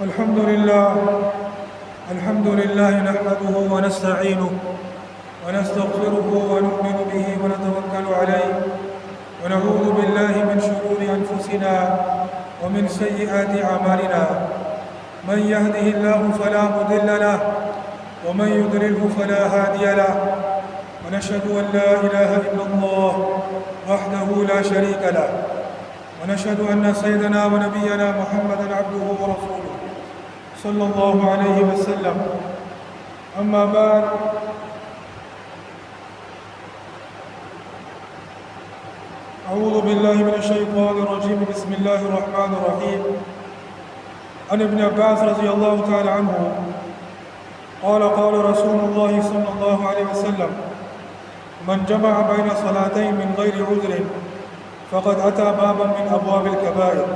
الحمد لله نحمده ونستعينه ونستغفره ونؤمن به ونتوكل عليه ونعوذ بالله من شرور أنفسنا ومن سيئات أعمالنا. من يهده الله فلا مضل له ومن يضلله فلا هادي له، ونشهد أن لا إله إلا الله وحده لا شريك له، ونشهد أن سيدنا ونبينا محمدا عبده ورسوله صلى الله عليه وسلم. أما بعد، أعوذ بالله من الشيطان الرجيم. بسم الله الرحمن الرحيم. عن ابن عباس رضي الله تعالى عنه قال قال رسول الله صلى الله عليه وسلم: من جمع بين صلاتين من غير عذر فقد أتى بابا من أبواب الكبائر.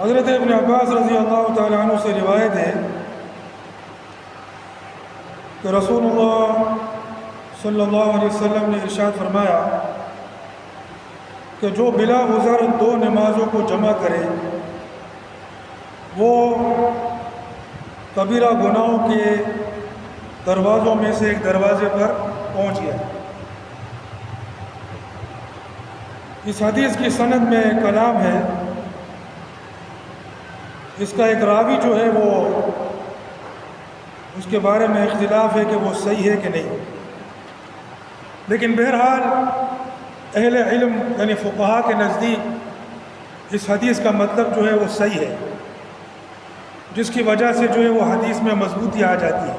حضرت ابن عباس رضی اللہ تعالیٰ عنہ سے روایت ہے کہ رسول اللہ صلی اللہ علیہ وسلم نے ارشاد فرمایا کہ جو بلا عذر دو نمازوں کو جمع کرے وہ کبیرہ گناہوں کے دروازوں میں سے ایک دروازے پر پہنچ گیا. اس حدیث کی سند میں کلام ہے. اس کا ایک راوی جو ہے وہ اس کے بارے میں اختلاف ہے کہ وہ صحیح ہے کہ نہیں، لیکن بہرحال اہل علم یعنی فقہا کے نزدیک اس حدیث کا مطلب جو ہے وہ صحیح ہے، جس کی وجہ سے جو ہے وہ حدیث میں مضبوطی آ جاتی ہے.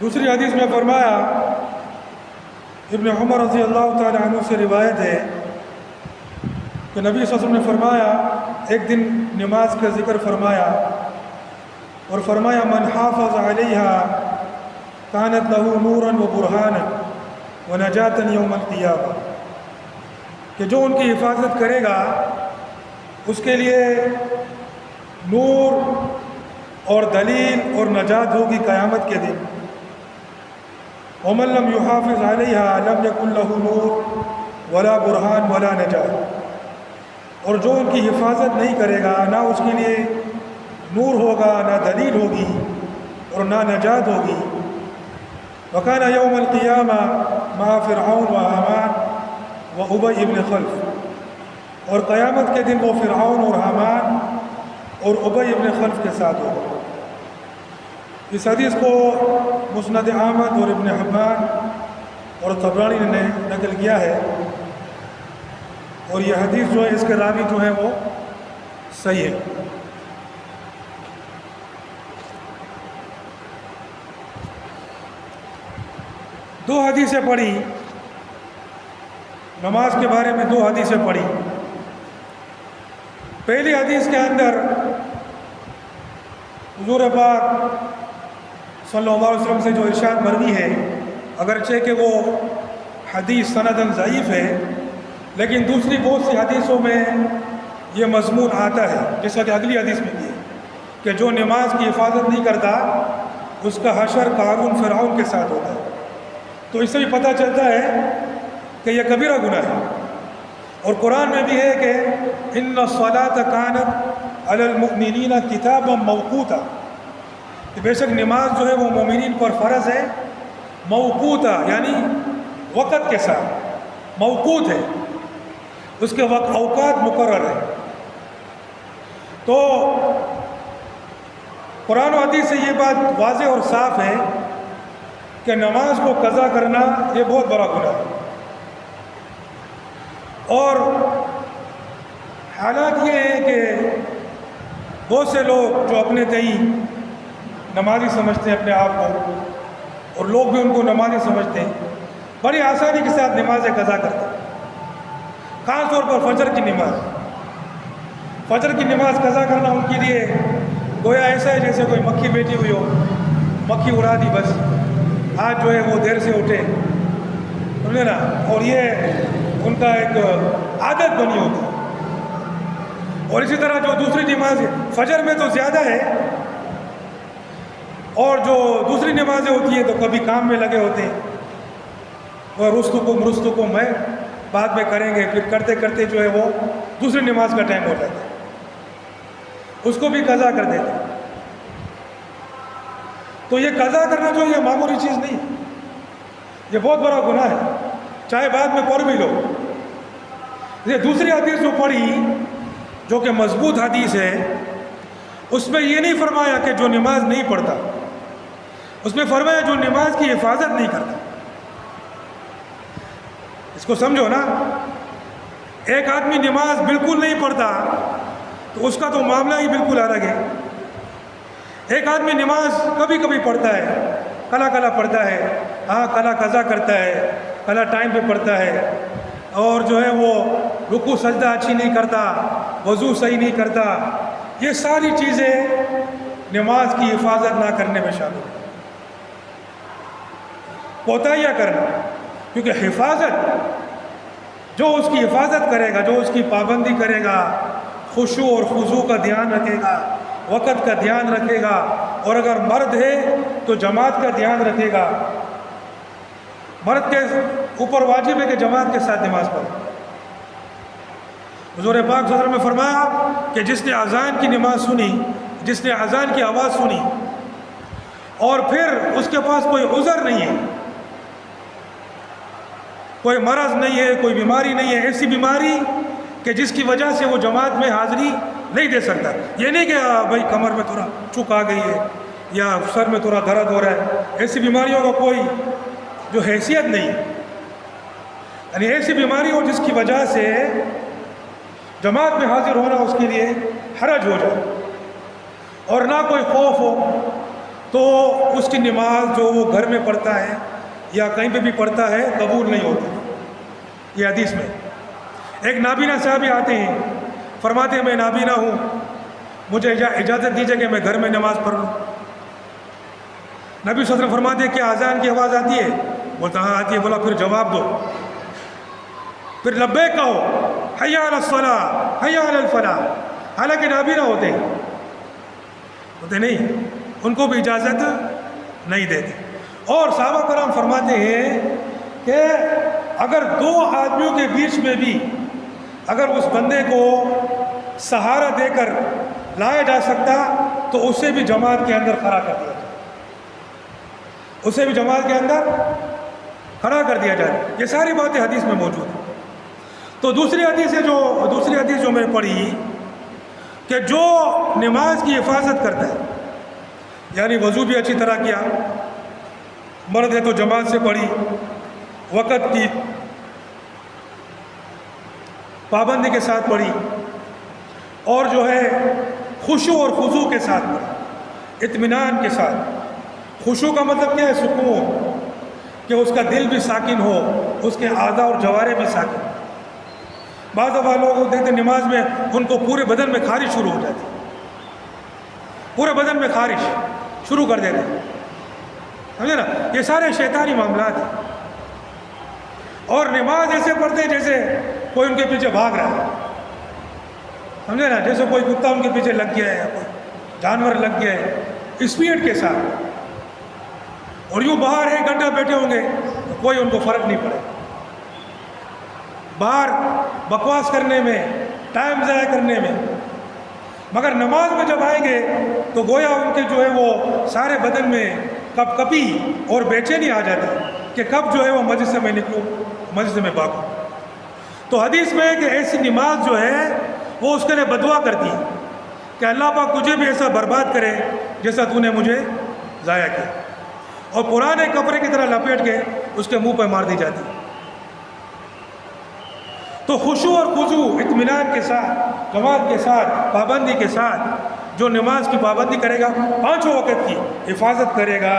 دوسری حدیث میں فرمایا، ابن عمر رضی اللہ تعالی عنہ سے روایت ہے کہ نبی صلی اللہ علیہ وسلم نے فرمایا، ایک دن نماز کا ذکر فرمایا اور فرمایا: من حافظ علیہا کانت لہ نورا و برہانا و نجاتا یوم القیامہ، کہ جو ان کی حفاظت کرے گا اس کے لیے نور اور دلیل اور نجات ہوگی قیامت کے دن. ومن لم يحافظ علیہا لم یکن لہ نور ولا برہان ولا نجات، اور جو ان کی حفاظت نہیں کرے گا نہ اس کے لیے نور ہوگا، نہ دلیل ہوگی اور نہ نجات ہوگی. وکان یوم القیامہ مع فرعون و حامان و ابی بن خلف، اور قیامت کے دن وہ فرعون اور حامان اور ابی بن خلف کے ساتھ ہوگا. اس حدیث کو مسند احمد اور ابن حبان اور طبرانی نے نقل کیا ہے، اور یہ حدیث جو ہے اس کے راوی جو ہیں وہ صحیح ہے. دو حدیثیں پڑھی نماز کے بارے میں، دو حدیثیں پڑھی. پہلی حدیث کے اندر حضور پاک صلی اللہ علیہ وسلم سے جو ارشاد مروی ہے، اگرچہ کہ وہ حدیث سنداً ضعیف ہے، لیکن دوسری بہت سی حدیثوں میں یہ مضمون آتا ہے، جیسا کہ اگلی حدیث میں بھی ہے کہ جو نماز کی حفاظت نہیں کرتا اس کا حشر قارون فرعون کے ساتھ ہوتا ہے. تو اس سے بھی پتہ چلتا ہے کہ یہ کبیرہ گناہ ہے. اور قرآن میں بھی ہے کہ ان الصلاۃ کانت علی المؤمنین کتابا موقوتا، کہ بے شک نماز جو ہے وہ مومنین پر فرض ہے، موقوتا یعنی وقت کے ساتھ، موقوت ہے، اس کے وقت اوقات مقرر ہے. تو قرآن و حدیث سے یہ بات واضح اور صاف ہے کہ نماز کو قضا کرنا یہ بہت بڑا گناہ ہے. اور حالات یہ ہیں کہ بہت سے لوگ جو اپنے تئیں نمازی سمجھتے ہیں اپنے آپ کو، اور لوگ بھی ان کو نمازی سمجھتے ہیں، بڑی آسانی کے ساتھ نمازیں قضا کرتے ہیں. خاص طور پر فجر کی نماز قضا کرنا ان کے لیے گویا ایسا ہے جیسے کوئی مکھی بیٹھی ہوئی ہو، مکھی اڑا دی بس، آج جو ہے وہ دیر سے اٹھے، سمجھے نا، اور یہ ان کا ایک عادت بنی ہوتی ہے. اور اسی طرح جو دوسری نماز فجر میں تو زیادہ ہے، اور جو دوسری نمازیں ہوتی ہیں تو کبھی کام میں لگے ہوتے ہیں، اور رستکم ہے بعد میں کریں گے، پھر کرتے کرتے جو ہے وہ دوسری نماز کا ٹائم ہو جاتا ہے، اس کو بھی قضا کر دیتے ہیں۔ تو یہ قضا کرنا جو یہ معمولی چیز نہیں، یہ بہت بڑا گناہ ہے، چاہے بعد میں پڑھ بھی لو۔ یہ دوسری حدیث جو پڑھی جو کہ مضبوط حدیث ہے، اس میں یہ نہیں فرمایا کہ جو نماز نہیں پڑھتا، اس میں فرمایا جو نماز کی حفاظت نہیں کرتا۔ اس کو سمجھو نا، ایک آدمی نماز بالکل نہیں پڑھتا تو اس کا تو معاملہ ہی بالکل الگ ہے۔ ایک آدمی نماز کبھی کبھی پڑھتا ہے، کلا پڑھتا ہے، ہاں کلا قضا کرتا ہے، کلا ٹائم پہ پڑھتا ہے، اور جو ہے وہ رکوع سجدہ اچھی نہیں کرتا، وضو صحیح نہیں کرتا، یہ ساری چیزیں نماز کی حفاظت نہ کرنے میں شامل ہیں۔ کوتاہیاں کرنا، کیونکہ حفاظت جو اس کی حفاظت کرے گا، جو اس کی پابندی کرے گا، خشوع اور خضوع کا دھیان رکھے گا، وقت کا دھیان رکھے گا، اور اگر مرد ہے تو جماعت کا دھیان رکھے گا۔ مرد کے اوپر واجب ہے کہ جماعت کے ساتھ نماز پڑھے۔ حضور پاک صلی اللہ علیہ وسلم نے فرمایا کہ جس نے اذان کی نماز سنی، جس نے اذان کی آواز سنی اور پھر اس کے پاس کوئی عذر نہیں ہے، کوئی مرض نہیں ہے، کوئی بیماری نہیں ہے، ایسی بیماری کہ جس کی وجہ سے وہ جماعت میں حاضری نہیں دے سکتا، یہ نہیں کہ بھائی کمر میں تھوڑا چک آ گئی ہے یا سر میں تھوڑا درد ہو رہا ہے، ایسی بیماریوں کا کوئی جو حیثیت نہیں ہے، یعنی ایسی بیماری ہو جس کی وجہ سے جماعت میں حاضر ہونا اس کے لیے حرج ہو جائے، اور نہ کوئی خوف ہو، تو اس کی نماز جو وہ گھر میں پڑھتا ہے یا کہیں پہ بھی پڑھتا ہے قبول نہیں ہوتی۔ یہ حدیث میں ایک نابینا صحابی آتے ہیں، فرماتے ہیں میں نابینا ہوں، مجھے اجازت دیجیے کہ میں گھر میں نماز پڑھ لوں۔ نبی صلی اللہ علیہ وسلم فرماتے ہیں کیا اذان کی آواز آتی ہے؟ بولتا ہاں آتی ہے۔ بولا پھر جواب دو، پھر لبیک کہو، حی علی الصلاۃ حی علی الفلاح، حالانکہ نابینا ہوتے ہیں، ہوتے نہیں، ان کو بھی اجازت نہیں دیتے۔ اور صحابہ کرام فرماتے ہیں کہ اگر دو آدمیوں کے بیچ میں بھی اگر اس بندے کو سہارا دے کر لایا جا سکتا تو اسے بھی جماعت کے اندر کھڑا کر دیا جائے، اسے بھی جماعت کے اندر کھڑا کر دیا جائے۔ یہ ساری باتیں حدیث میں موجود ہیں۔ تو دوسری حدیث جو میں نے پڑھی کہ جو نماز کی حفاظت کرتا ہے، یعنی وضو بھی اچھی طرح کیا، مرد ہے تو جماعت سے پڑھی، وقت کی پابندی کے ساتھ پڑھی، اور جو ہے خشوع اور خضوع کے ساتھ پڑھی، اطمینان کے ساتھ۔ خشوع کا مطلب کیا ہے؟ سکون، کہ اس کا دل بھی ساکن ہو، اس کے اعضاء اور جوارح بھی ساکن۔ بعض دفعہ لوگ دیکھتے نماز میں ان کو پورے بدن میں خارش شروع ہو جاتی، پورے بدن میں خارش شروع کر دیتے، سمجھے نا؟ یہ سارے شیطانی معاملات ہیں، اور نماز ایسے پڑھتے ہیں جیسے کوئی ان کے پیچھے بھاگ رہا ہے، سمجھے نا؟ جیسے کوئی کتا ان کے پیچھے لگ گیا ہے یا کوئی جانور لگ گیا ہے، اسپیڈ کے ساتھ، اور یوں باہر 1 گھنٹہ بیٹھے ہوں گے تو کوئی ان کو فرق نہیں پڑے، باہر بکواس کرنے میں، ٹائم ضائع کرنے میں، مگر نماز میں جب آئیں گے تو گویا ان کے جو ہے وہ سارے بدن میں کپ کپی اور بے چینی آ جاتی کہ کب جو ہے وہ مسجد سے میں نکلوں، مسجد سے میں بھاگوں۔ تو حدیث میں ہے کہ ایسی نماز جو ہے وہ اس کے لیے بدعا کرتی ہے کہ اللہ پاک تجھے بھی ایسا برباد کرے جیسا تو نے مجھے ضائع کیا، اور پرانے کپڑے کی طرح لپیٹ کے اس کے منہ پہ مار دی جاتی ہے۔ تو خشوع اور خضوع، اطمینان کے ساتھ، جماعت کے ساتھ، پابندی کے ساتھ جو نماز کی پابندی کرے گا، 5 وقت کی حفاظت کرے گا،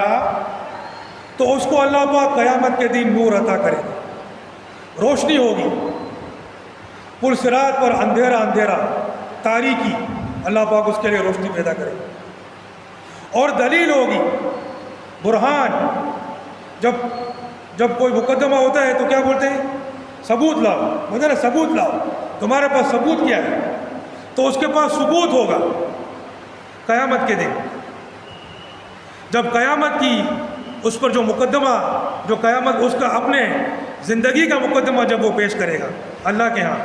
تو اس کو اللہ پاک قیامت کے دن نور عطا کرے گا، روشنی ہوگی، پل صراط پر اندھیرا تاریکی، اللہ پاک اس کے لیے روشنی پیدا کرے گا، اور دلیل ہوگی، برہان۔ جب کوئی مقدمہ ہوتا ہے تو کیا بولتے ہیں؟ ثبوت لاؤ، مطلب ثبوت لاؤ، تمہارے پاس ثبوت کیا ہے؟ تو اس کے پاس ثبوت ہوگا قیامت کے دن جب قیامت کی اس پر جو مقدمہ، جو قیامت اس کا اپنے زندگی کا مقدمہ جب وہ پیش کرے گا اللہ کے ہاں،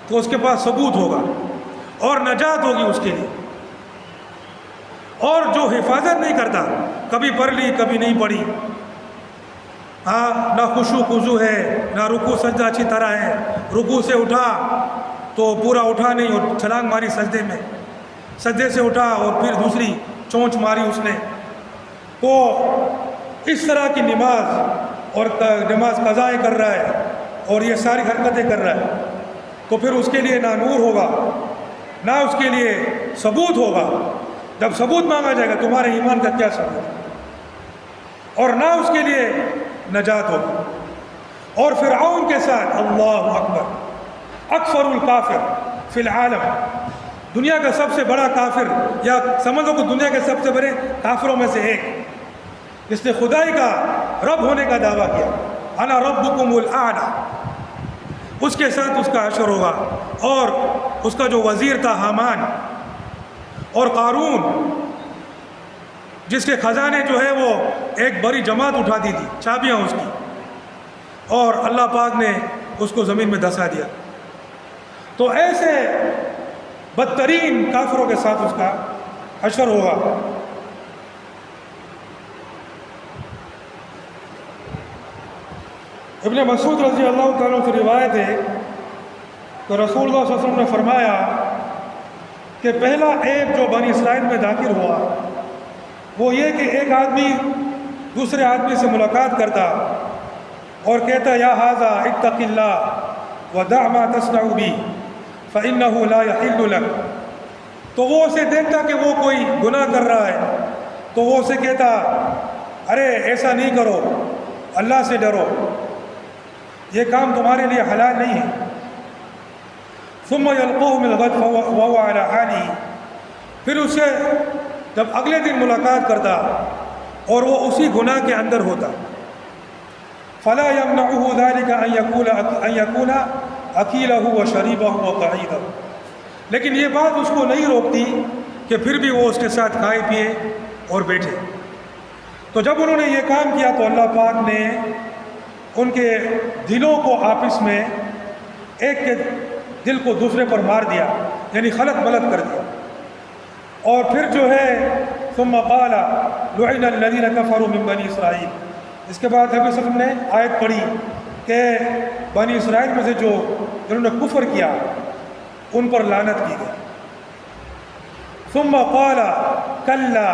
تو اس کے پاس ثبوت ہوگا اور نجات ہوگی اس کے لیے۔ اور جو حفاظت نہیں کرتا، کبھی پڑھ لی کبھی نہیں پڑھی، نہ خشوع خضوع ہے، نہ رکوع سجدہ اچھی طرح ہے، رکوع سے اٹھا تو پورا اٹھا نہیں اور چھلانگ ماری سجدے میں، سجدے سے اٹھا اور پھر دوسری چونچ ماری اس نے، تو اس طرح کی نماز اور نماز قضائیں کر رہا ہے اور یہ ساری حرکتیں کر رہا ہے، تو پھر اس کے لیے نہ نور ہوگا، نہ اس کے لیے ثبوت ہوگا۔ جب ثبوت مانگا جائے گا تمہارے ایمان کا کیا ثبوت، اور نہ اس کے لیے نجات ہوگی۔ اور فرعون کے ساتھ اللہ اکبر، اکفر الکافر فی العالم، دنیا کا سب سے بڑا کافر، یا سمجھو کہ دنیا کے سب سے بڑے کافروں میں سے ایک، جس نے خدائی کا رب ہونے کا دعویٰ کیا، انا ربکم الاعلی، اس کے ساتھ اس کا حشر ہوگا۔ اور اس کا جو وزیر تھا حامان، اور قارون جس کے خزانے جو ہے وہ ایک بڑی جماعت اٹھا دی تھی، چابیاں اس کی، اور اللہ پاک نے اس کو زمین میں دھسا دیا۔ تو ایسے بدترین کافروں کے ساتھ اس کا حشر ہوگا۔ ابن مسعود رضی اللہ تعالیٰ سے روایت ہے کہ رسول اللہ صلی اللہ علیہ وسلم نے فرمایا کہ پہلا عیب جو بنی اسرائیل میں داخل ہوا وہ یہ کہ ایک آدمی دوسرے آدمی سے ملاقات کرتا اور کہتا یا ھذا اتق اللہ ودع ما تصنع بی فإنہ لا یحل لک، تو وہ اسے دیکھتا کہ وہ کوئی گناہ کر رہا ہے تو وہ اسے کہتا ارے ایسا نہیں کرو، اللہ سے ڈرو، یہ کام تمہارے لیے حلال نہیں ہے۔ ثم یلقوہ من الغد وهو علی حالہ، پھر اسے جب اگلے دن ملاقات کرتا اور وہ اسی گناہ کے اندر ہوتا، فلا یمنعہ ذلک ان یکون اکیلہ وشریبہ وقعیدہ، لیکن یہ بات اس کو نہیں روکتی کہ پھر بھی وہ اس کے ساتھ کھائے پیے اور بیٹھے۔ تو جب انہوں نے یہ کام کیا تو اللہ پاک نے ان کے دلوں کو آپس میں، ایک کے دل کو دوسرے پر مار دیا، یعنی خلط ملط کر دیا۔ اور پھر جو ہے ثم قال لعن الذین کفروا من بنی اسرائیل، اس کے بعد نبی صلی اللہ علیہ وسلم نے آیت پڑھی کہ بنی اسرائیل میں سے جو جنہوں نے کفر کیا ان پر لعنت کی گئی۔ ثم قال کلا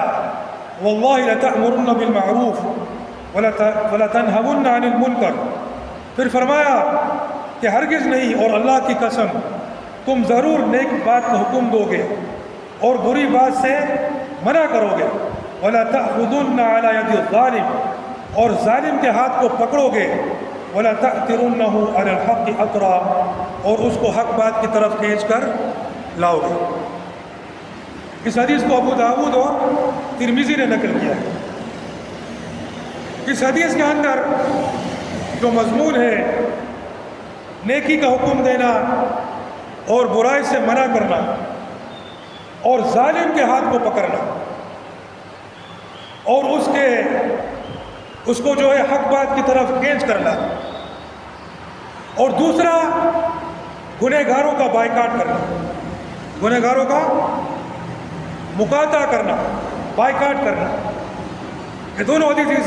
واللہ لتأمرن بالمعروف وَلَتَنْهَوُنَّ عَنِ الْمُنْكَرِ، پھر فرمایا کہ ہرگز نہیں، اور اللہ کی قسم تم ضرور نیک بات کا حکم دو گے اور بری بات سے منع کرو گے، وَلَا تَأْخُذُنَّ عَلَى يَدِ الظَّالِمِ، اور ظالم کے ہاتھ کو پکڑو گے، وَلَا تَأْتِرُنَّهُ عَلَى الْحَقِّ أَطْرًا، اور اس کو حق بات کی طرف کھینچ کر لاؤ گے۔ اس حدیث کو ابو داؤد اور ترمذی نے نقل کیا ہے۔ اس حدیث کے اندر جو مضمون ہے نیکی کا حکم دینا اور برائی سے منع کرنا اور ظالم کے ہاتھ کو پکڑنا اور اس کو جو ہے حق بات کی طرف کھینچ کر لانا، اور دوسرا گنہگاروں کا بائیکاٹ کرنا، گنہگاروں کا مقاطعہ کرنا، بائیکاٹ کرنا، یہ دونوں حدیث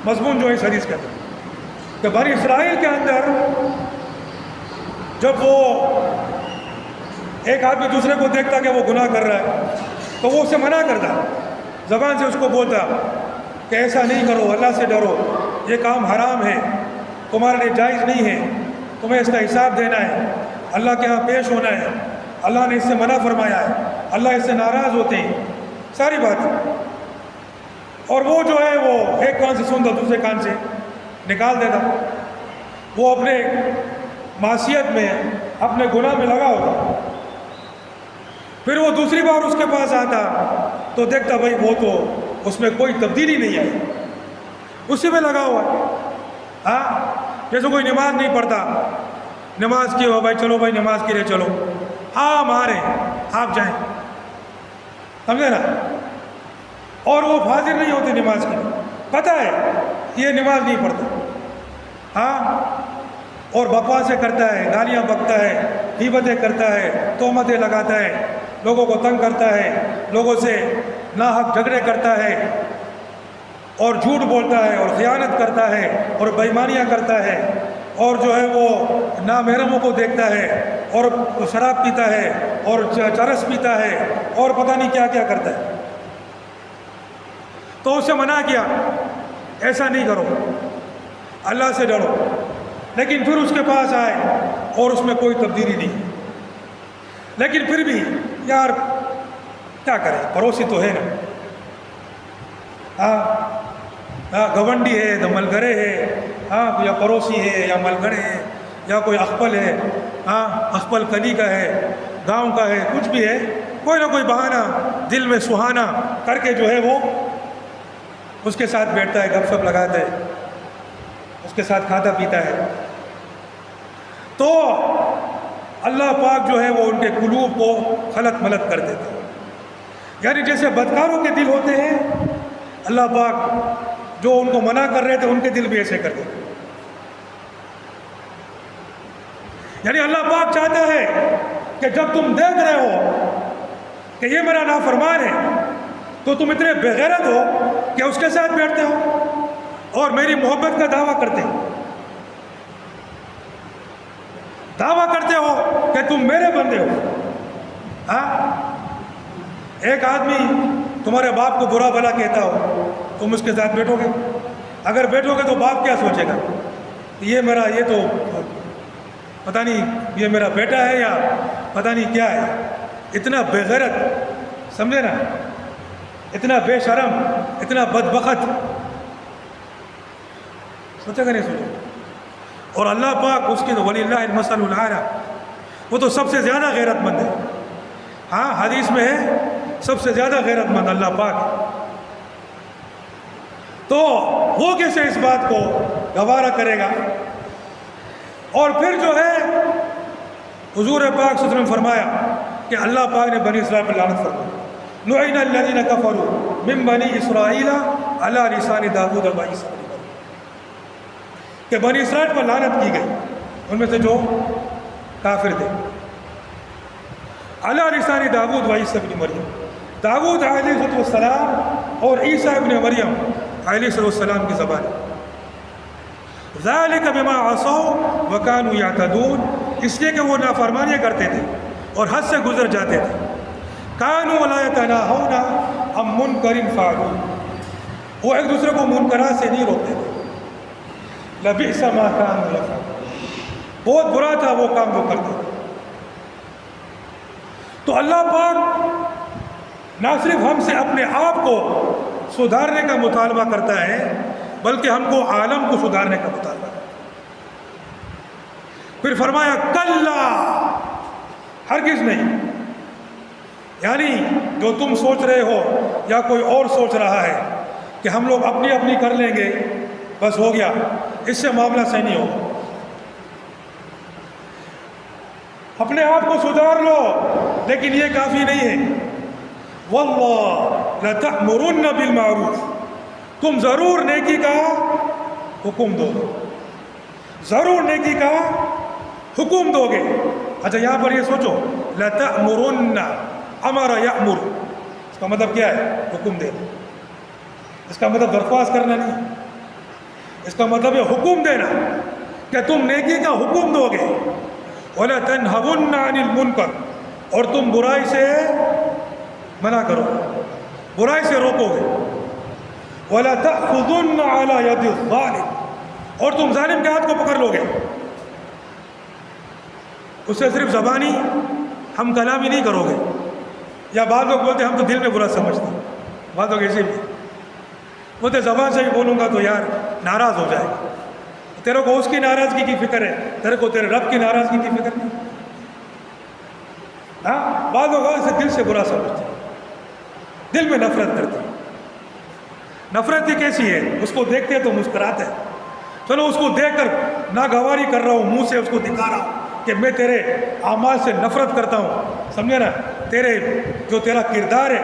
مضمون جو ہے اس حدیث کے اندر کہ بنی اسرائیل کے اندر جب وہ ایک آدمی دوسرے کو دیکھتا کہ وہ گناہ کر رہا ہے تو وہ اسے منع کرتا، زبان سے اس کو بولتا کہ ایسا نہیں کرو، اللہ سے ڈرو، یہ کام حرام ہے، تمہارے لیے جائز نہیں ہے، تمہیں اس کا حساب دینا ہے، اللہ کے ہاں پیش ہونا ہے، اللہ نے اس سے منع فرمایا ہے، اللہ اس سے ناراض ہوتے ہیں، ساری باتیں۔ اور وہ جو ہے وہ ایک کان سے سنتا دوسرے کان سے نکال دیتا، وہ اپنے معصیت میں اپنے گناہ میں لگا ہوتا، پھر وہ دوسری بار اس کے پاس آتا تو دیکھتا بھائی وہ تو اس میں کوئی تبدیلی نہیں آئی، اسی میں لگا ہوا ہے۔ ہاں، جیسے کوئی نماز نہیں پڑھتا، نماز کی ہو بھائی چلو بھائی نماز کے لیے چلو، ہاں ہمارے آپ جائیں، سمجھے نا، اور وہ حاضر نہیں ہوتے نماز کے لیے، پتہ ہے یہ نماز نہیں پڑھتا، ہاں، اور بکواسیں کرتا ہے، گالیاں بکتا ہے، غیبتیں کرتا ہے، تہمتیں لگاتا ہے، لوگوں کو تنگ کرتا ہے، لوگوں سے ناحق جھگڑے کرتا ہے، اور جھوٹ بولتا ہے، اور خیانت کرتا ہے، اور بے ایمانیاں کرتا ہے، اور جو ہے وہ نامحرموں کو دیکھتا ہے، اور شراب پیتا ہے، اور چرس پیتا ہے، اور پتہ نہیں کیا کیا کرتا ہے، تو اسے منع کیا ایسا نہیں کرو، اللہ سے ڈرو، لیکن پھر اس کے پاس آئے اور اس میں کوئی تبدیلی نہیں، لیکن پھر بھی یار کیا کرے، پڑوسی تو ہے نا، ہاں، گونڈی ہے تو ملگرے ہے، ہاں، یا پڑوسی ہے یا ملگرے ہے یا کوئی اخپل ہے، ہاں، اخپل کلی کا ہے، گاؤں کا ہے، کچھ بھی ہے، کوئی نہ کوئی بہانہ دل میں سہانا کر کے جو ہے وہ اس کے ساتھ بیٹھتا ہے، گپ شپ لگاتا ہے، اس کے ساتھ کھاتا پیتا ہے، تو اللہ پاک جو ہے وہ ان کے قلوب کو خلط ملط کر دیتے ہیں، یعنی جیسے بدکاروں کے دل ہوتے ہیں، اللہ پاک جو ان کو منع کر رہے تھے ان کے دل بھی ایسے کر دیتے ہیں، یعنی اللہ پاک چاہتا ہے کہ جب تم دیکھ رہے ہو کہ یہ میرا نافرمان ہے تو تم اتنے بے غیرت ہو کہ اس کے ساتھ بیٹھتے ہو اور میری محبت کا دعویٰ کرتے ہو کہ تم میرے بندے ہو، ہاں، ایک آدمی تمہارے باپ کو برا بھلا کہتا ہو، تم اس کے ساتھ بیٹھو گے؟ اگر بیٹھو گے تو باپ کیا سوچے گا، یہ تو پتہ نہیں یہ میرا بیٹا ہے یا پتہ نہیں کیا ہے، اتنا بے غیرت، سمجھے نا، اتنا بے شرم، اتنا بدبخت، سوچے گا نہیں سوچے؟ اور اللہ پاک اس کے وَلِلَّهِ الْمَثَلُ الْأَعْلَىٰ، وہ تو سب سے زیادہ غیرت مند ہے، ہاں، حدیث میں ہے سب سے زیادہ غیرت مند اللہ پاک ہے، تو وہ کیسے اس بات کو گوارا کرے گا؟ اور پھر جو ہے حضور پاک صلی اللہ علیہ وسلم نے فرمایا کہ اللہ پاک نے بنی اسرائیل پر لعنت فرمائی، لُعِنَ الَّذِينَ كَفَرُوا مِن بَنِي إِسْرَائِيلَ عَلَىٰ لِسَانِ دَاوُودَ وَعِيسَىٰ ابْنِ مَرْيَمَ، کہ بنی اسرائیل پر لعنت کی گئی، ان میں سے جو کافر تھے، عَلَىٰ لِسَانِ دَاوُودَ وَعِيسَىٰ ابْنِ مَرْيَمَ، داؤد علیہ السلام اور عیسیٰ ابن مریم علیہ السلام کی زبان، ذَلِكَ بِمَا عَصَوْا وَكَانُوا يَعْتَدُونَ، اس لیے کہ وہ نافرمانیاں کرتے تھے اور حد سے گزر جاتے تھے، كَانُوا وَلَا يَتَنَاهَوْنَ عَن مُنكَرٍ فَعَلُوهُ، وہ ایک دوسرے کو منکرات سے نہیں روکتے تھے، لَبِئْسَ مَا كَانُوا يَفْعَلُونَ، بہت برا تھا وہ کام وہ کرتے تھے۔ تو اللہ پاک نہ صرف ہم سے اپنے آپ کو سدھارنے کا مطالبہ کرتا ہے بلکہ ہم کو عالم کو سدھارنے کا مطالبہ کرتا ہے۔ پھر فرمایا کلا، ہرگز نہیں، یعنی جو تم سوچ رہے ہو یا کوئی اور سوچ رہا ہے کہ ہم لوگ اپنی اپنی کر لیں گے بس ہو گیا، اس سے معاملہ صحیح نہیں ہوگا، اپنے آپ کو سدھار لو لیکن یہ کافی نہیں ہے، واللہ لتأمرن بالمعروف، تم ضرور نیکی کا حکم دو گے، ضرور نیکی کا حکم دو گے۔ اچھا یہاں پر یہ سوچو، لتأمرن، امر یأمر، اس کا مطلب کیا ہے؟ حکم دینا، اس کا مطلب درخواست کرنا نہیں، اس کا مطلب ہے حکم دینا کہ تم نیکی کا حکم دو گے، وَلَتَنْهَوُنَّ عَنِ الْمُنْكَرِ، اور تم برائی سے منع کرو، برائی سے روکو گے، وَلَتَأْخُذُنَّ عَلَى يَدِ الظَّالِمِ، اور تم ظالم کے ہاتھ کو پکڑ لو گے۔ اس سے صرف زبانی ہم کلامی نہیں کرو گے، یا بعض لوگ بولتے ہم تو دل میں برا سمجھتے ہیں، بعض لوگ ایسے بھی بولتے زبان سے ہی بولوں گا تو یار ناراض ہو جائے گا، تیرے کو اس کی ناراضگی کی فکر ہے، تیرے کو تیرے رب کی ناراضگی کی فکر نہیں، ہاں، بعض لوگ اسے دل سے برا سمجھتے ہیں، دل میں نفرت کرتے ہیں۔ نفرت یہ کیسی ہے؟ اس کو دیکھتے ہیں تو مسکراتے ہیں، چلو اس کو دیکھ کر ناگواری کر رہا ہوں، منہ سے اس کو دکھا رہا ہوں کہ میں تیرے اعمال سے نفرت کرتا ہوں، سمجھے نا، تیرے جو تیرا کردار ہے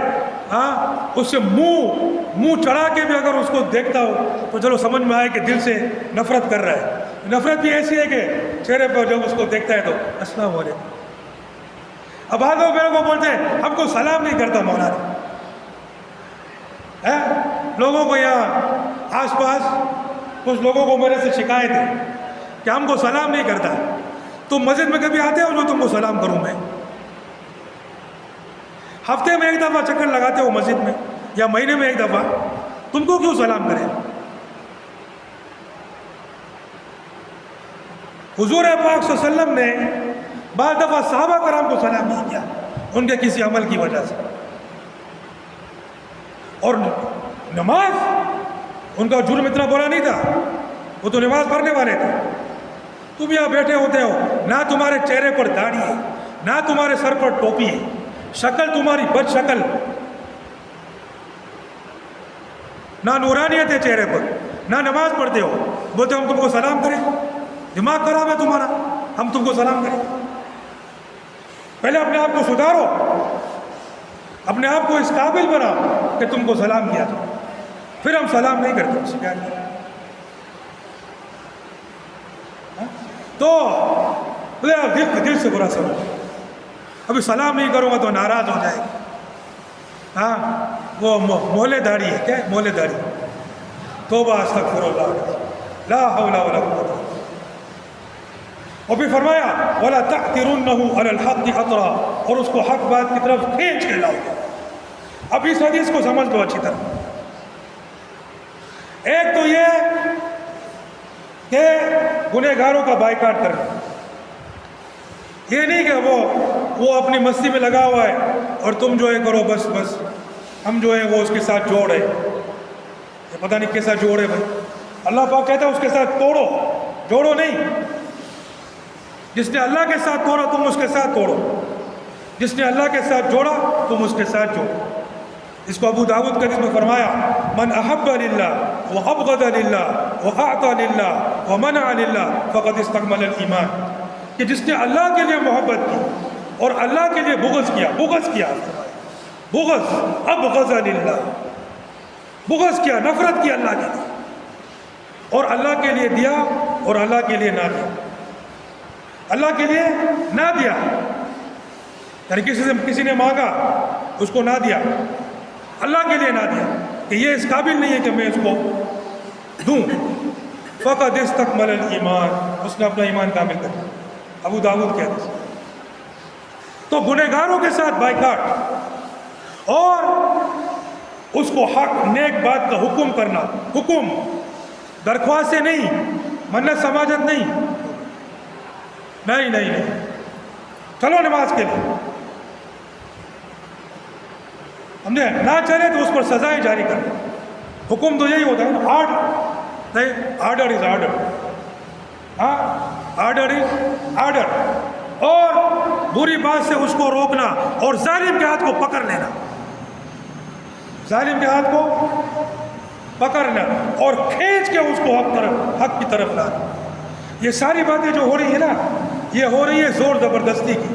ہاں اس سے منہ چڑھا کے بھی اگر اس کو دیکھتا ہو تو چلو سمجھ میں آئے کہ دل سے نفرت کر رہا ہے. نفرت بھی ایسی ہے کہ چہرے پر جب اس کو دیکھتا ہے تو السلام علیکم. اب بعض لوگ میرے کو بولتے ہیں ہم کو سلام نہیں کرتا مولانا. لوگوں کو یہاں آس پاس کچھ لوگوں کو میرے سے شکایت ہے کہ ہم کو سلام نہیں کرتا. تم مسجد میں کبھی آتے ہو جو تم کو سلام کروں میں؟ ہفتے میں ایک دفعہ چکر لگاتے ہو مسجد میں یا مہینے میں ایک دفعہ, تم کو کیوں سلام کریں؟ حضور پاک صلی اللہ علیہ وسلم نے بعض دفعہ صحابہ کرام کو سلام نہیں کیا ان کے کسی عمل کی وجہ سے. اور نماز ان کا جرم اتنا بڑا نہیں تھا, وہ تو نماز پڑھنے والے تھے. تم یہاں بیٹھے ہوتے ہو, نہ تمہارے چہرے پر داڑھی ہے, نہ تمہارے سر پر ٹوپی ہے, شکل تمہاری بد شکل, نہ نورانیت ہے چہرے پر, نہ نماز پڑھتے ہو, بولتے ہم تم کو سلام کریں؟ دماغ خراب ہے تمہارا, ہم تم کو سلام کریں؟ پہلے اپنے آپ کو سدھارو, اپنے آپ کو اس قابل بناؤ کہ تم کو سلام کیا جائے, پھر ہم سلام نہیں کرتے. تو دل سے برا سمجھ, ابھی سلام نہیں کروں گا تو ناراض ہو جائے گا. ہاں وہ مولے داڑھی ہے, کیا مولے داڑھی, توبہ استغفر اللہ لا حول ولا قوت. اور پھر فرمایا وَلَا تَعْتِرُنَّهُ عَلَى الْحَقِّ عَطْرًا, اور اس کو حق بات کی طرف کھینچ کے لاؤ. اب اس حدیث کو سمجھ لو اچھی طرح. ایک تو یہ کہ گنہگاروں کا بائیکاٹ کرنا, یہ نہیں کہ وہ اپنی مستی میں لگا ہوا ہے اور تم جو ہے کرو بس ہم جو ہے وہ اس کے ساتھ جوڑ ہے. یہ پتہ نہیں کیسا جوڑ ہے بھائی. اللہ پاک کہتا ہے اس کے ساتھ توڑو, جوڑو نہیں. جس نے اللہ کے ساتھ توڑا تم اس کے ساتھ توڑو, جس نے اللہ کے ساتھ جوڑا تم اس کے ساتھ جوڑو. اس کو ابو داؤد کا حدیث میں فرمایا من احب للہ وابغض للہ واعطى للہ ومنع للہ فقد استكمل الایمان, کہ جس نے اللہ کے لیے محبت کی اور اللہ کے لیے بغض کیا ابغض للہ, بغض کیا, نفرت کی اللہ کے لیے, اور اللہ کے لیے دیا اور اللہ کے لیے نہ دیا. اللہ کے لیے نہ دیا یعنی کسی نے مانگا اس کو نہ دیا, اللہ کے لیے نہ دیا کہ یہ اس قابل نہیں ہے کہ میں اس کو دوں. فقد استکمل الایمان, اس نے اپنا ایمان کامل کر دیا. ابو داؤد کے حدیث. تو گنہگاروں کے ساتھ بائیکاٹ اور اس کو حق نیک بات کا حکم کرنا, حکم درخواست سے نہیں, منت سماجت نہیں, چلو نماز کے لیے, ہم نے نہ چلے تو اس پر سزائیں جاری کرنا. حکم تو یہی ہوتا ہے نا, آرڈر از آرڈر. ہاں آرڈر از آرڈر. اور بری بات سے اس کو روکنا اور ظالم کے ہاتھ کو پکڑ لینا, ظالم کے ہاتھ کو پکڑنا اور کھینچ کے اس کو حق کی طرف لانا. یہ ساری باتیں جو ہو رہی ہیں نا, یہ ہو رہی ہے زور زبردستی کی,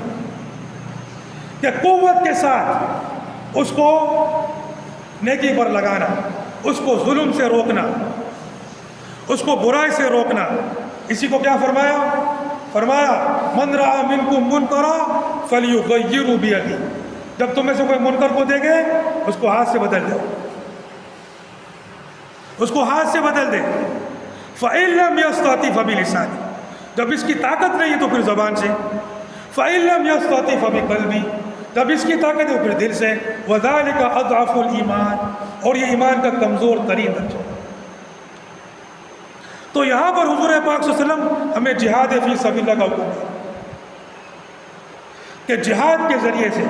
کہ قوت کے ساتھ اس کو نیکی پر لگانا, اس کو ظلم سے روکنا, اس کو برائی سے روکنا. اسی کو کیا فرمایا من رأى منکم منکرا فلیغیرہ بیدہ, جب تم میں سے کوئی منکر کو دیکھے اس کو ہاتھ سے بدل دے, اس کو ہاتھ سے بدل دے. فَإِن لَمْ يَسْتَطِعْ فَبِلِسَانِهِ, جب اس کی طاقت نہیں ہے تو پھر زبان سے. فَإِن لَمْ يَسْتَطِعْ فَبِقَلْبِهِ, جب اس کی طاقت ہے پھر دل سے. وَذَلِكَ أَضْعَفُ الْإِيمَانِ, اور یہ ایمان کا کمزور ترین درجہ. تو یہاں پر حضور پاک صلی اللہ علیہ وسلم ہمیں جہاد فی سبیل اللہ کا حکم ہے کہ جہاد کے ذریعے سے,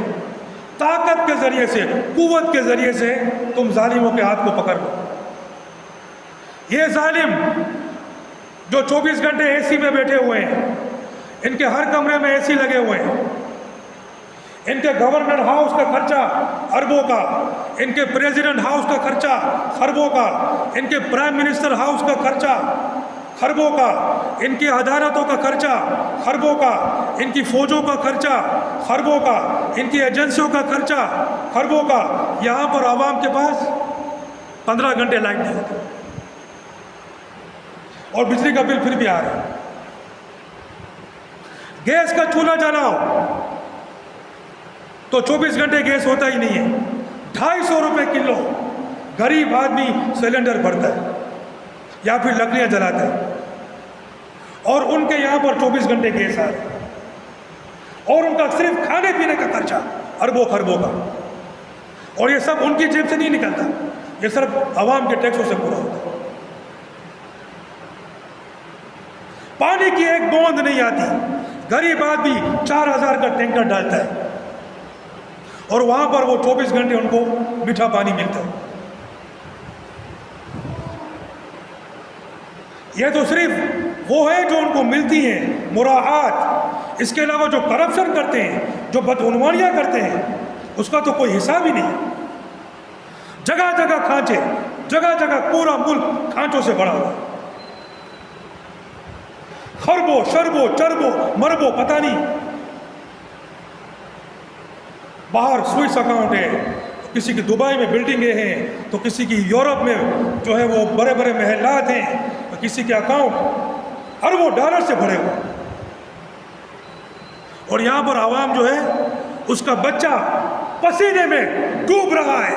طاقت کے ذریعے سے, قوت کے ذریعے سے تم ظالموں کے ہاتھ کو پکڑ لو. یہ ظالم جو 24 گھنٹے اے سی میں بیٹھے ہوئے ہیں, ان کے ہر کمرے میں اے سی لگے ہوئے ہیں, ان کے گورنر ہاؤس کا خرچہ اربوں کا, ان کے پریزیڈنٹ ہاؤس کا خرچہ خربوں کا, ان کے پرائم منسٹر ہاؤس کا خرچہ خربوں کا, ان کی عدالتوں کا خرچہ خربوں کا, ان کی فوجوں کا خرچہ خربوں کا, ان کی ایجنسیوں کا خرچہ خربوں کا، یہاں پر عوام کے پاس 15 گھنٹے لائٹ نہیں ہوتی اور بجلی کا بل پھر بھی آ رہا ہے۔ گیس کا چولہا جلاؤ تو 24 گھنٹے گیس ہوتا ہی نہیں ہے، 250 روپے کلو غریب آدمی سلنڈر بھرتا ہے یا پھر لکڑیاں جلاتا ہے، اور ان کے یہاں پر 24 گھنٹے گیس آ رہا ہے، اور ان کا صرف کھانے پینے کا خرچہ اربوں خربوں کا، اور یہ سب ان کی جیب سے نہیں نکلتا، یہ صرف عوام کے ٹیکسوں سے پورا ہوتا ہے۔ پانی کی ایک بوند نہیں آتی، غریب آدمی 4000 کا ٹینکر ڈالتا ہے، اور وہاں پر وہ 24 گھنٹے ان کو میٹھا پانی ملتا ہے۔ یہ تو صرف وہ ہے جو ان کو ملتی ہیں مراعات، اس کے علاوہ جو کرپشن کرتے ہیں، جو بدعنوانیاں کرتے ہیں، اس کا تو کوئی حساب ہی نہیں۔ جگہ جگہ کھانچے، جگہ جگہ پورا ملک کھانچوں سے بھرا ہوا ہے، خربوں شربوں چربوں مربوں پتہ نہیں، باہر سوئس اکاؤنٹ ہے، کسی کی دبئی میں بلڈنگیں ہیں، تو کسی کی یورپ میں جو ہے وہ بڑے بڑے محلات ہیں، تو کسی کے اکاؤنٹ اربوں ڈالر سے بھرے ہوئے، اور یہاں پر عوام جو ہے اس کا بچہ پسینے میں ڈوب رہا ہے،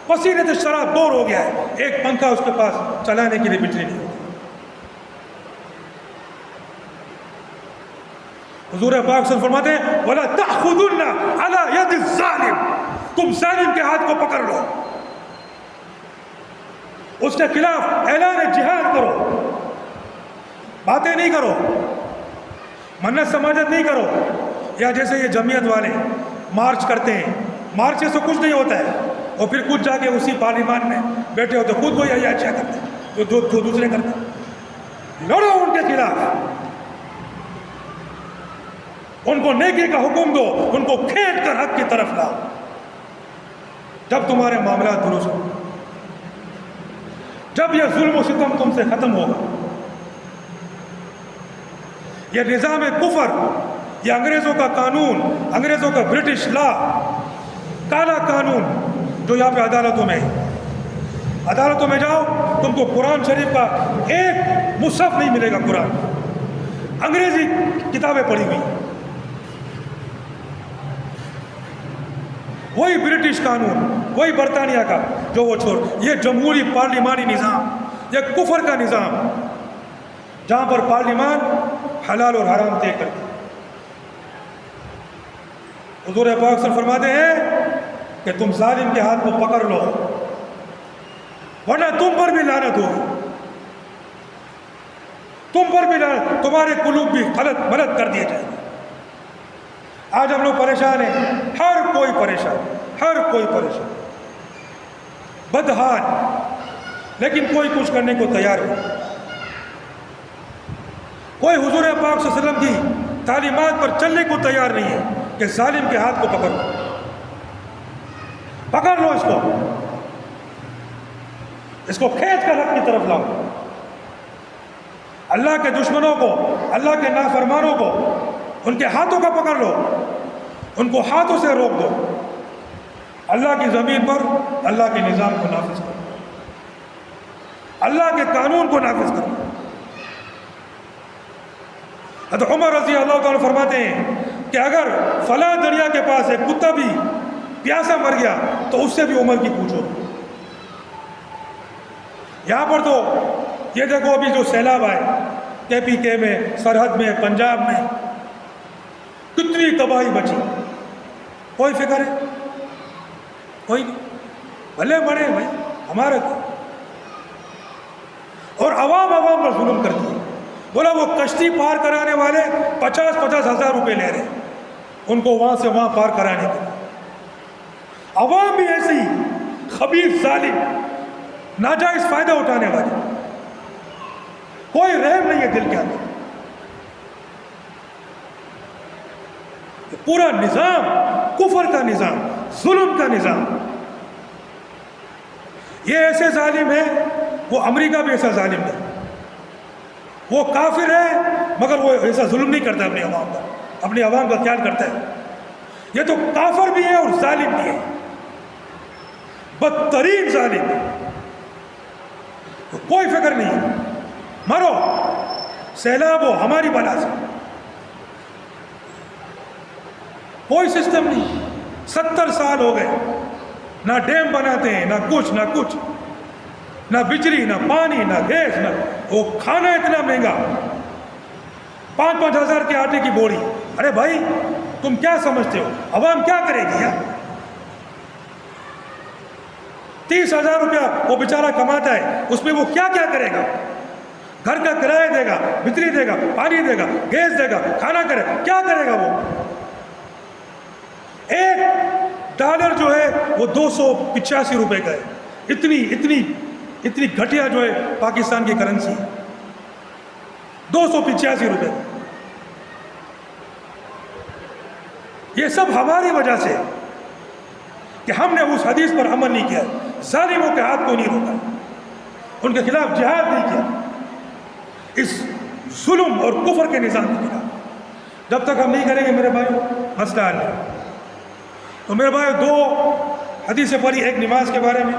پسینے سے شراب بور ہو گیا ہے، ایک پنکھا اس کے پاس چلانے کے لیے بجلی نہیں ہوتی۔ حضور پاک صلی اللہ علیہ وسلم فرماتے ہیں وَلَا تَأْخُذُنَّ عَلَى يَدِ الظَّالِمِ، تم ظالم کے ہاتھ کو پکڑ لو، اس کے خلاف اعلان جہاد کرو، باتیں نہیں کرو، منت سماجت نہیں کرو، یا جیسے یہ جمعیت والے مارچ کرتے ہیں، مارچ سے کچھ نہیں ہوتا ہے، اور پھر کچھ جا کے اسی پارلیمان میں بیٹھے ہوتے خود وہی عیاشیاں کرتے ہیں جو دوسرے کرتے ہیں۔ لڑو ان کے خلاف، ان کو نیکی کا حکم دو، ان کو کھینچ کر حق کی طرف لاؤ، جب تمہارے معاملات درست ہوں، جب یہ ظلم و ستم تم سے ختم ہوگا۔ یہ نظام کفر، یہ انگریزوں کا قانون، انگریزوں کا برٹش لا، کالا قانون جو یہاں پہ عدالتوں میں ہے، عدالتوں میں جاؤ تم کو قرآن شریف کا ایک مصحف نہیں ملے گا، قرآن انگریزی کتابیں پڑھی ہوئی، وہی برٹش قانون، وہی برطانیہ کا جو وہ چھوڑ، یہ جمہوری پارلیمانی نظام، یہ کفر کا نظام جہاں پر پارلیمان حلال اور حرام طے کرتی۔ حضور پاک صلی اللہ علیہ وسلم فرماتے ہیں کہ تم ظالم کے ہاتھ کو پکڑ لو ورنہ تم پر بھی لعنت ہوگی، تم پر بھی لعنت، تمہارے قلوب بھی غلط کر دیے جائیں گے۔ آج ہم لوگ پریشان ہیں، ہر کوئی پریشان، ہر کوئی پریشان، بدحال، لیکن کوئی کچھ کرنے کو تیار نہیں، کوئی حضور پاک صلی اللہ علیہ وسلم کی تعلیمات پر چلنے کو تیار نہیں ہے کہ ظالم کے ہاتھ کو پکڑ لو، پکڑ لو اس کو کھینچ کر حق کی طرف لاؤ، اللہ کے دشمنوں کو، اللہ کے نافرمانوں کو ان کے ہاتھوں کا پکڑ لو، ان کو ہاتھوں سے روک دو، اللہ کی زمین پر اللہ کے نظام کو نافذ کرو، اللہ کے قانون کو نافذ کرو۔ حضرت عمر رضی اللہ تعالیٰ فرماتے ہیں کہ اگر فلاں دریا کے پاس ایک کتا بھی پیاسا مر گیا تو اس سے بھی عمر کی پوچھو۔ یہاں پر تو یہ دیکھو ابھی جو سیلاب آئے KPK میں، سرحد میں، پنجاب میں، کتنی تباہی بچی، کوئی فکر ہے؟ کوئی نہیں، بھلے مرے بھائی، ہمارا کیا؟ اور عوام پر ظلم کرتی ہے۔ بولا وہ کشتی پار کرانے والے 50-50 ہزار روپے لے رہے ہیں ان کو وہاں سے وہاں پار کرانے کے لیے۔ عوام بھی ایسے ہی خبیث، ظالم، ناجائز فائدہ اٹھانے والے، کوئی رحم نہیں ہے دل کے اندر۔ پورا نظام کفر کا نظام، ظلم کا نظام، یہ ایسے ظالم ہے، وہ امریکہ بھی ایسا ظالم ہے، وہ کافر ہے مگر وہ ایسا ظلم نہیں کرتا اپنے عوام کا، اپنے عوام کا خیال کرتا ہے۔ یہ تو کافر بھی ہے اور ظالم بھی ہے، بدترین ظالم ہے، کوئی فکر نہیں ہے، مرو، سیلاب ہو ہماری بلا سے، کوئی سسٹم نہیں۔ 70 سال ہو گئے، نہ ڈیم بناتے ہیں، نہ کچھ، نہ بجلی، نہ پانی، نہ گیس، نہ وہ کھانا اتنا مہنگا، 5-5 ہزار کے آٹے کی بوری۔ ارے بھائی تم کیا سمجھتے ہو عوام کیا کرے گی یار؟ 30,000 روپیہ وہ بیچارہ کماتا ہے، اس میں وہ کیا کرے گا؟ گھر کا کرایہ دے گا، بجلی دے گا، پانی دے گا، گیس دے گا، کھانا کیا کرے گا وہ؟ $1 جو ہے وہ 285 روپے کا ہے۔ اتنی گھٹیا جو ہے پاکستان کی کرنسی، 285 روپے۔ یہ سب ہماری وجہ سے کہ ہم نے اس حدیث پر عمل نہیں کیا، ظالموں کے ہاتھ کو نہیں روکا، ان کے خلاف جہاد نہیں کیا، اس ظلم اور کفر کے نظام کے خلاف۔ جب تک ہم نہیں کریں گے میرے بھائی، مسئلہ حل نہیں۔ تو میرے بھائی 2 حدیثیں پڑھی، ایک نماز کے بارے میں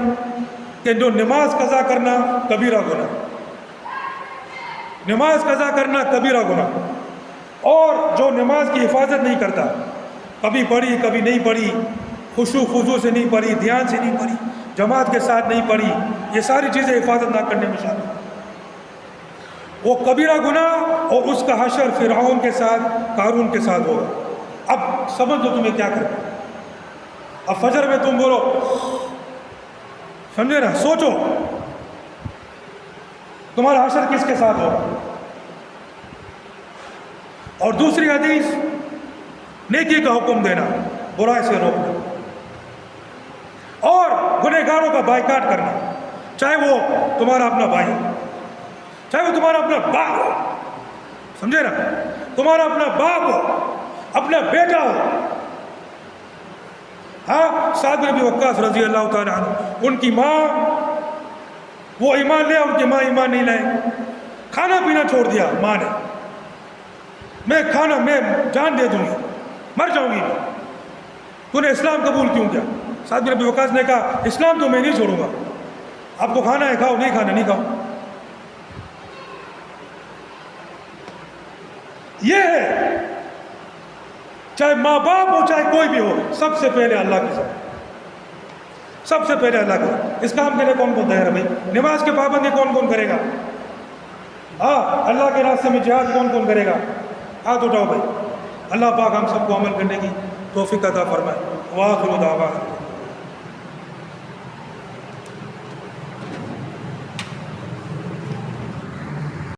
کہ جو نماز قضا کرنا کبیرہ گناہ، نماز قضا کرنا کبیرہ گناہ، اور جو نماز کی حفاظت نہیں کرتا، کبھی پڑھی کبھی نہیں پڑھی، خشوع خضوع سے نہیں پڑھی، دھیان سے نہیں پڑھی، جماعت کے ساتھ نہیں پڑھی، یہ ساری چیزیں حفاظت نہ کرنے میں شامل، وہ کبیرہ گناہ، اور اس کا حشر فرعون کے ساتھ، قارون کے ساتھ ہوگا۔ اب سمجھ لو تمہیں کیا کرنا۔ اب فجر میں تم بولو، سمجھے نا، سوچو تمہارا حشر کس کے ساتھ ہوگا۔ اور دوسری حدیث، نیکی کا حکم دینا، برائی سے روکنا، اور گنہگاروں کا بائیکاٹ کرنا، چاہے وہ تمہارا اپنا بھائی ہو، چاہے وہ تمہارا اپنا باپ ہو، سمجھے نا، تمہارا اپنا باپ ہو، اپنا بیٹا ہو۔ ہاں، سعد بن ابی وقاص رضی اللہ تعالیٰ عنہ، ان کی ماں، وہ ایمان لے، ان کی ماں ایمان نہیں لائے، کھانا پینا چھوڑ دیا ماں نے، میں جان دے دوں گی، مر جاؤں گی، تو نے اسلام قبول کیوں کیا؟ سعد بن ابی وقاص نے کہا اسلام تو میں نہیں چھوڑوں گا، آپ کو کھانا ہے کھاؤ، نہیں کھانا نہیں کھاؤ۔ یہ ہے، چاہے ماں باپ ہو، چاہے کوئی بھی ہو، سب سے پہلے اللہ کے ساتھ، سب سے پہلے اللہ کے ساتھ۔ اسلام کے لیے کون تیار ہے بھائی؟ نماز کے پابندی کون کرے گا؟ ہاں، اللہ کے راستے میں جہاد کون کرے گا؟ ہاتھ اٹھاؤ بھائی۔ اللہ پاک ہم سب کو عمل کرنے کی توفیق عطا فرمائے۔ وآخر دعوانا